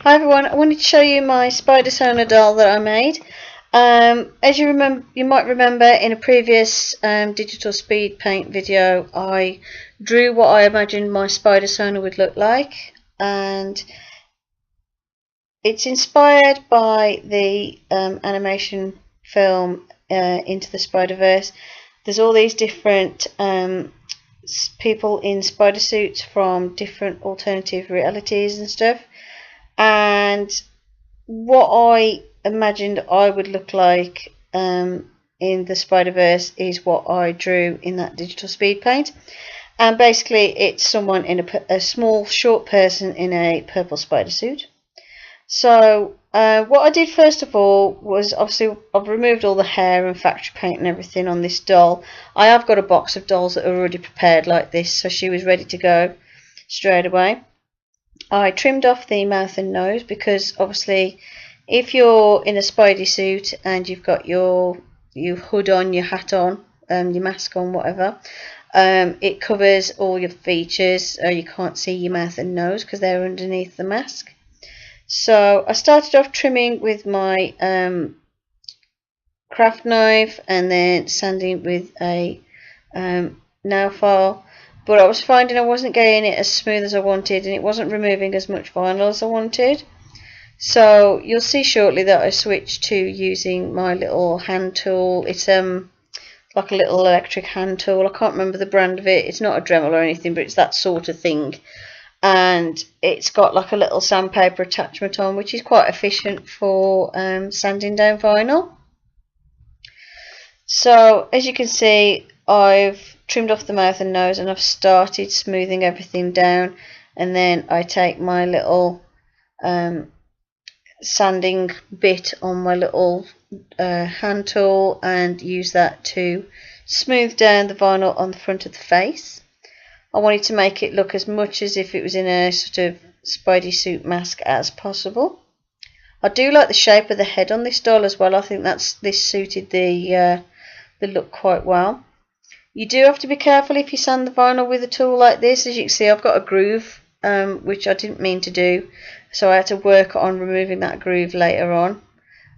Hi everyone, I wanted to show you my Spidersona doll that I made. As you might remember in a previous digital speed paint video, I drew what I imagined my Spidersona would look like, and it's inspired by the animation film Into the Spider-Verse. There's all these different people in spider suits from different alternative realities and stuff. And what I imagined I would look like in the Spider-Verse is what I drew in that digital speed paint. And basically it's someone in a small short person in a purple spider suit. So what I did first of all was, obviously I've removed all the hair and factory paint and everything on this doll. I have got a box of dolls that are already prepared like this, so she was ready to go straight away. I trimmed off the mouth and nose because obviously if you're in a Spidey suit and you've got your hood on, your hat on, your mask on, whatever, it covers all your features, you can't see your mouth and nose because they're underneath the mask. So I started off trimming with my craft knife and then sanding with a nail file. But I was finding I wasn't getting it as smooth as I wanted, and it wasn't removing as much vinyl as I wanted. So you'll see shortly that I switched to using my little hand tool. It's like a little electric hand tool. I can't remember the brand of it. It's not a Dremel or anything, but it's that sort of thing. And it's got like a little sandpaper attachment on, which is quite efficient for sanding down vinyl. So as you can see, I've trimmed off the mouth and nose and I've started smoothing everything down, and then I take my little sanding bit on my little hand tool and use that to smooth down the vinyl on the front of the face. I wanted to make it look as much as if it was in a sort of Spidey suit mask as possible. I do like the shape of the head on this doll as well. I think this suited the look quite well. You do have to be careful if you sand the vinyl with a tool like this. As you can see, I've got a groove, which I didn't mean to do, so I had to work on removing that groove later on.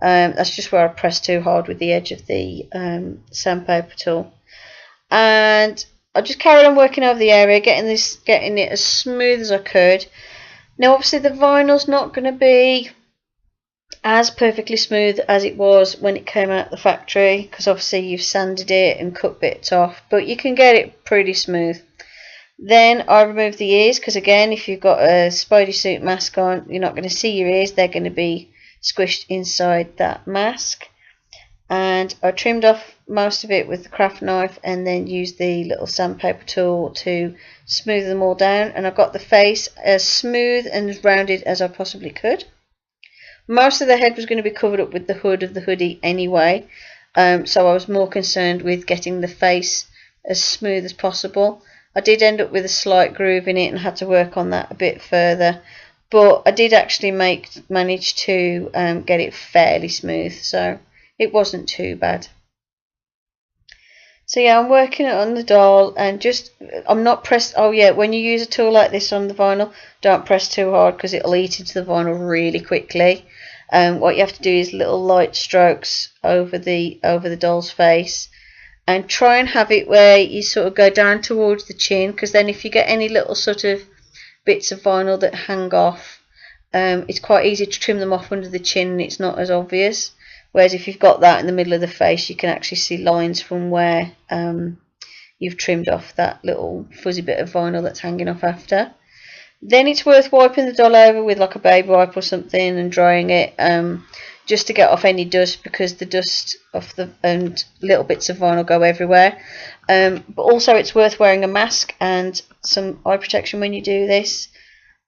That's just where I pressed too hard with the edge of the sandpaper tool. And I just carried on working over the area, getting it as smooth as I could. Now obviously the vinyl's not going to be as perfectly smooth as it was when it came out of the factory, because obviously you've sanded it and cut bits off, but you can get it pretty smooth. Then I removed the ears, because again, if you've got a Spidey suit mask on, you're not going to see your ears. They're going to be squished inside that mask. And I trimmed off most of it with the craft knife and then used the little sandpaper tool to smooth them all down, and I got the face as smooth and as rounded as I possibly could. Most of the head was going to be covered up with the hood of the hoodie anyway, so I was more concerned with getting the face as smooth as possible. I did end up with a slight groove in it and had to work on that a bit further, but I did actually manage to get it fairly smooth, so it wasn't too bad. So yeah, I'm working on the doll, and I'm not pressed. Oh yeah, when you use a tool like this on the vinyl, don't press too hard because it'll eat into the vinyl really quickly. What you have to do is little light strokes over the doll's face, and try and have it where you sort of go down towards the chin, because then if you get any little sort of bits of vinyl that hang off, it's quite easy to trim them off under the chin and it's not as obvious. Whereas if you've got that in the middle of the face, you can actually see lines from where you've trimmed off that little fuzzy bit of vinyl that's hanging off after. Then it's worth wiping the doll over with like a baby wipe or something and drying it, just to get off any dust, because the dust and little bits of vinyl go everywhere. But also it's worth wearing a mask and some eye protection when you do this,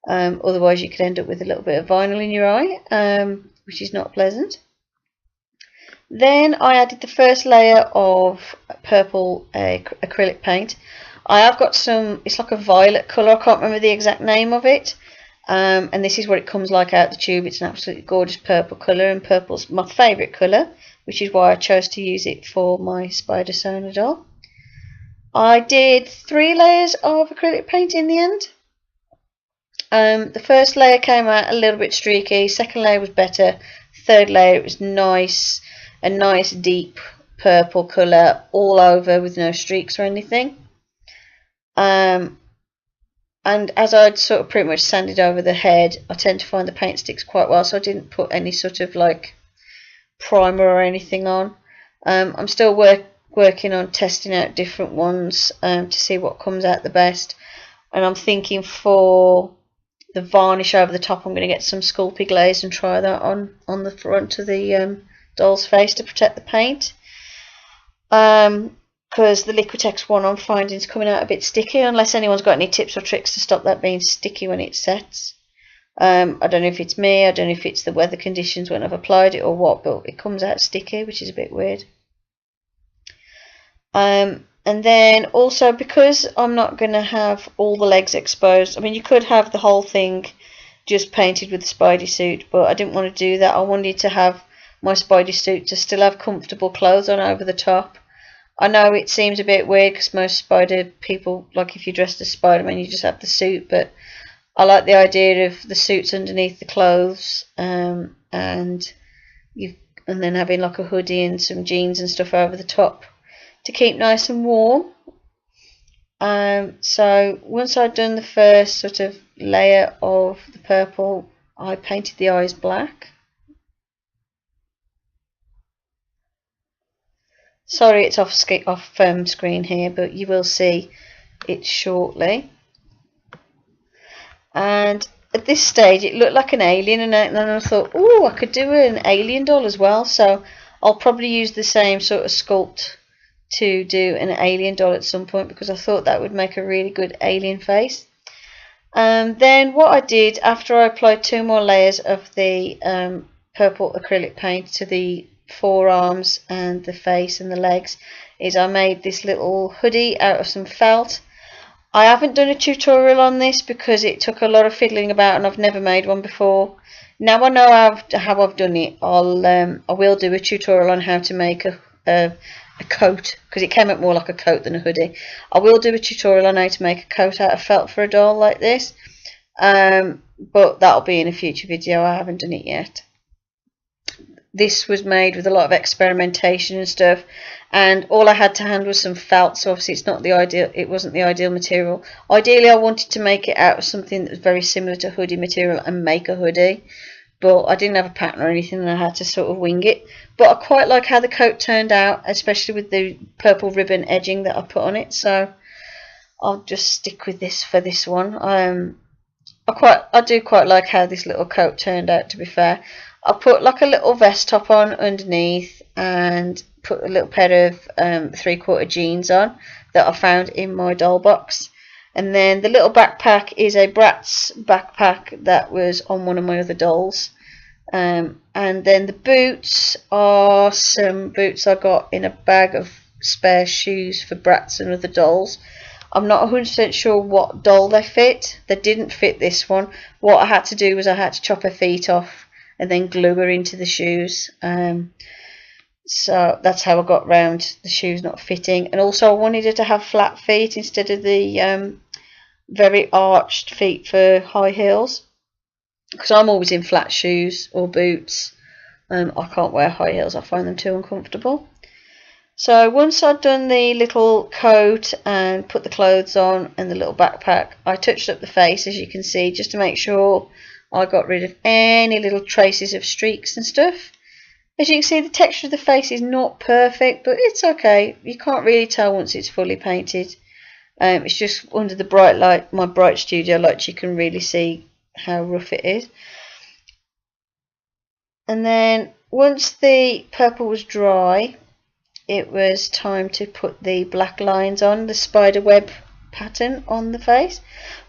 otherwise you could end up with a little bit of vinyl in your eye, which is not pleasant. Then I added the first layer of purple acrylic paint. I have got some, it's like a violet colour, I can't remember the exact name of it, and this is what it comes like out the tube. It's an absolutely gorgeous purple colour, and purple's my favourite colour, which is why I chose to use it for my Spidersona doll. I did 3 layers of acrylic paint in the end, The first layer came out a little bit streaky, second layer was better, third layer it was nice, a nice deep purple colour all over with no streaks or anything. And as I'd sort of pretty much sanded over the head, I tend to find the paint sticks quite well, so I didn't put any sort of like primer or anything on. I'm still working on testing out different ones to see what comes out the best, and I'm thinking for the varnish over the top I'm going to get some Sculpey glaze and try that on the front of the doll's face to protect the paint, because the Liquitex one I'm finding is coming out a bit sticky, unless anyone's got any tips or tricks to stop that being sticky when it sets. I don't know if it's me, I don't know if it's the weather conditions when I've applied it or what, but it comes out sticky, which is a bit weird. And then also, because I'm not going to have all the legs exposed, I mean you could have the whole thing just painted with the Spidey suit, but I didn't want to do that. I wanted to have my Spidey suit to still have comfortable clothes on over the top. I know it seems a bit weird because most Spider people, like if you're dressed as Spider-Man you just have the suit, but I like the idea of the suits underneath the clothes, and then having like a hoodie and some jeans and stuff over the top to keep nice and warm. So once I'd done the first sort of layer of the purple, I painted the eyes black. Sorry it's off screen here, but you will see it shortly. And at this stage it looked like an alien, and then I thought, oh, I could do an alien doll as well, so I'll probably use the same sort of sculpt to do an alien doll at some point, because I thought that would make a really good alien face. Then what I did after I applied 2 more layers of the purple acrylic paint to the forearms and the face and the legs is I made this little hoodie out of some felt. I haven't done a tutorial on this because it took a lot of fiddling about and I've never made one before. Now I know how I've done it, I will do a tutorial on how to make a coat, because it came out more like a coat than a hoodie. I will do a tutorial on how to make a coat out of felt for a doll like this, but that'll be in a future video. I haven't done it yet. This was made with a lot of experimentation and stuff, and all I had to hand was some felt, so obviously it wasn't the ideal material. Ideally I wanted to make it out of something that was very similar to hoodie material and make a hoodie, but I didn't have a pattern or anything and I had to sort of wing it. But I quite like how the coat turned out, especially with the purple ribbon edging that I put on it, so I'll just stick with this for this one. I do quite like how this little coat turned out, to be fair. I put like a little vest top on underneath and put a little pair of 3/4 jeans on that I found in my doll box. And then the little backpack is a Bratz backpack that was on one of my other dolls. And then the boots are some boots I got in a bag of spare shoes for Bratz and other dolls. I'm not 100% sure what doll they fit. They didn't fit this one. What I had to do was I had to chop her feet off and then glue her into the shoes. So that's how I got round the shoes not fitting. And also I wanted her to have flat feet instead of the very arched feet for high heels, because I'm always in flat shoes or boots. I can't wear high heels, I find them too uncomfortable. So once I'd done the little coat and put the clothes on and the little backpack, I touched up the face, as you can see, just to make sure I got rid of any little traces of streaks and stuff. As you can see, the texture of the face is not perfect, but it's okay. You can't really tell once it's fully painted. It's just under the bright light, my bright studio lights, you can really see how rough it is. And then once the purple was dry, it was time to put the black lines on, the spider web pattern on the face.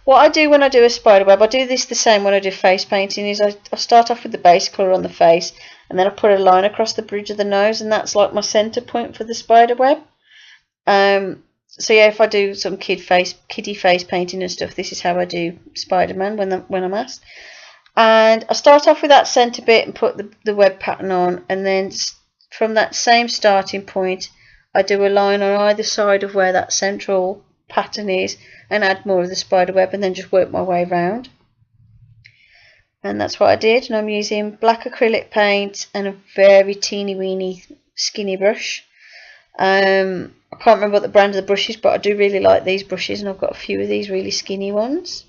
What I do when I do a spider web, I do this the same when I do face painting, is I start off with the base colour on the face and then I put a line across the bridge of the nose, and that's like my centre point for the spider web. So yeah, if I do some kiddie face painting and stuff, this is how I do Spider-Man when I'm asked. And I start off with that centre bit and put the web pattern on, and then from that same starting point I do a line on either side of where that central pattern is and add more of the spider web, and then just work my way round. And that's what I did, and I'm using black acrylic paint and a very teeny weeny skinny brush. I can't remember what the brand of the brush is, but I do really like these brushes, and I've got a few of these really skinny ones.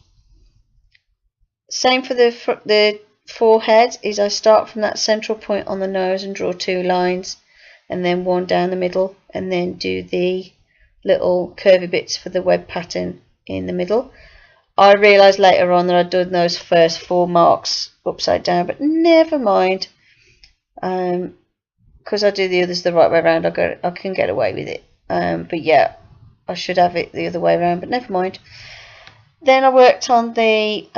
Same for the forehead, is I start from that central point on the nose and draw 2 lines, and then 1 down the middle, and then do the little curvy bits for the web pattern in the middle. I realised later on that I'd done those first 4 marks upside down, but never mind, because I do the others the right way around. I can get away with it, but yeah, I should have it the other way around, but never mind. Then I worked on the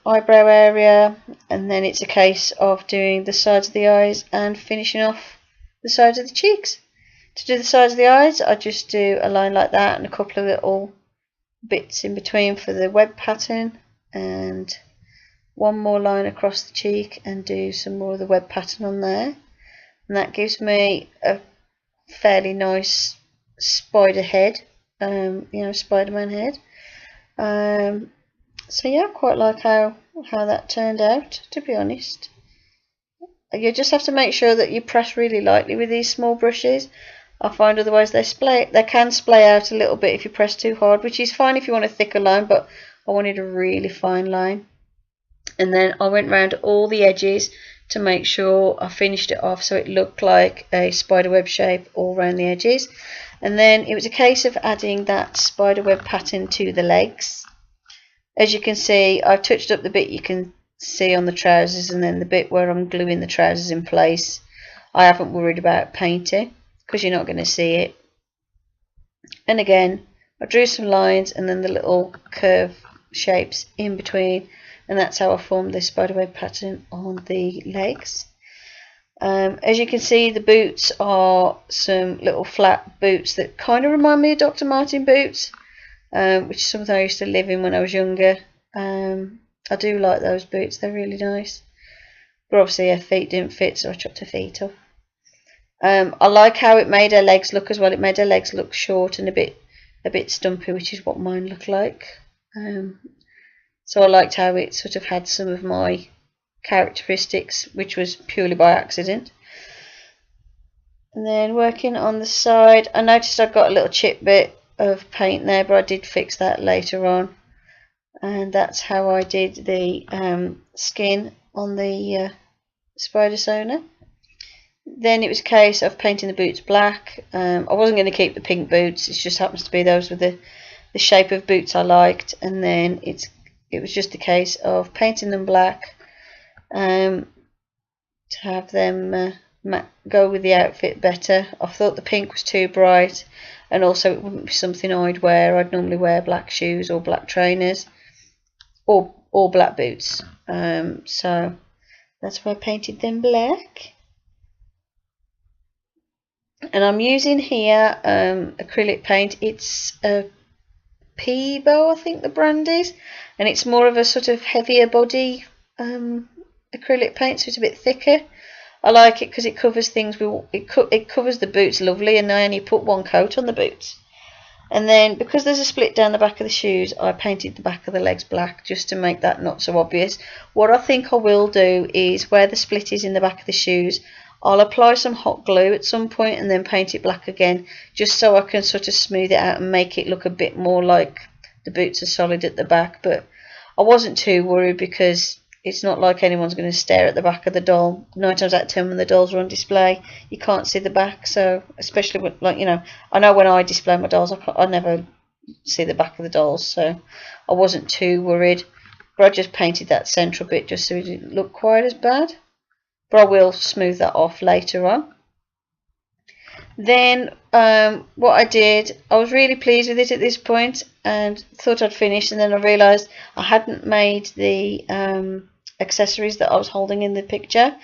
eyebrow area, and then it's a case of doing the sides of the eyes and finishing off the sides of the cheeks. To do the sides of the eyes, I just do a line like that and a couple of little bits in between for the web pattern, and 1 more line across the cheek and do some more of the web pattern on there, and that gives me a fairly nice spider head, Spider-Man head. So yeah, I quite like how that turned out, to be honest. You just have to make sure that you press really lightly with these small brushes. I find otherwise they can splay out a little bit if you press too hard, which is fine if you want a thicker line, but I wanted a really fine line. And then I went round all the edges to make sure I finished it off so it looked like a spiderweb shape all around the edges. And then it was a case of adding that spiderweb pattern to the legs. As you can see, I've touched up the bit you can see on the trousers, and then the bit where I'm gluing the trousers in place I haven't worried about painting because you're not going to see it. And again, I drew some lines and then the little curve shapes in between, and that's how I formed this spiderweb pattern on the legs. As you can see, the boots are some little flat boots that kind of remind me of Dr. Martin boots, which is something I used to live in when I was younger. I do like those boots, they're really nice. But obviously her feet didn't fit, so I chopped her feet off. I like how it made her legs look as well. It made her legs look short and a bit stumpy, which is what mine look like. So I liked how it sort of had some of my characteristics, which was purely by accident. And then working on the side, I noticed I got a little chip bit of paint there, but I did fix that later on. And that's how I did the skin on the Spidersona. Then it was a case of painting the boots black. I wasn't going to keep the pink boots, it just happens to be those were the shape of boots I liked. And then it was just a case of painting them black to have them go with the outfit better. I thought the pink was too bright, and also it wouldn't be something I'd wear. I'd normally wear black shoes or black trainers or black boots. So that's why I painted them black. And I'm using here acrylic paint. It's a Peebo, I think the brand is, and it's more of a sort of heavier body acrylic paint, so it's a bit thicker. I like it because it covers things. It covers the boots lovely, and I only put 1 coat on the boots. And then because there's a split down the back of the shoes, I painted the back of the legs black just to make that not so obvious. What I think I will do is where the split is in the back of the shoes, I'll apply some hot glue at some point and then paint it black again, just so I can sort of smooth it out and make it look a bit more like the boots are solid at the back. But I wasn't too worried because it's not like anyone's going to stare at the back of the doll. 9 times out of 10 when the dolls are on display, you can't see the back. So especially when, I know when I display my dolls, I never see the back of the dolls, so I wasn't too worried. But I just painted that central bit just so it didn't look quite as bad. But I will smooth that off later on. Then what I did, I was really pleased with it at this point and thought I'd finished, and then I realised I hadn't made the accessories that I was holding in the picture,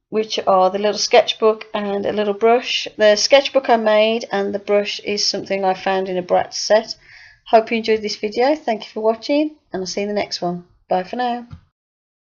which are the little sketchbook and a little brush. The sketchbook I made, and the brush is something I found in a Bratz set. Hope you enjoyed this video. Thank you for watching, and I'll see you in the next one. Bye for now.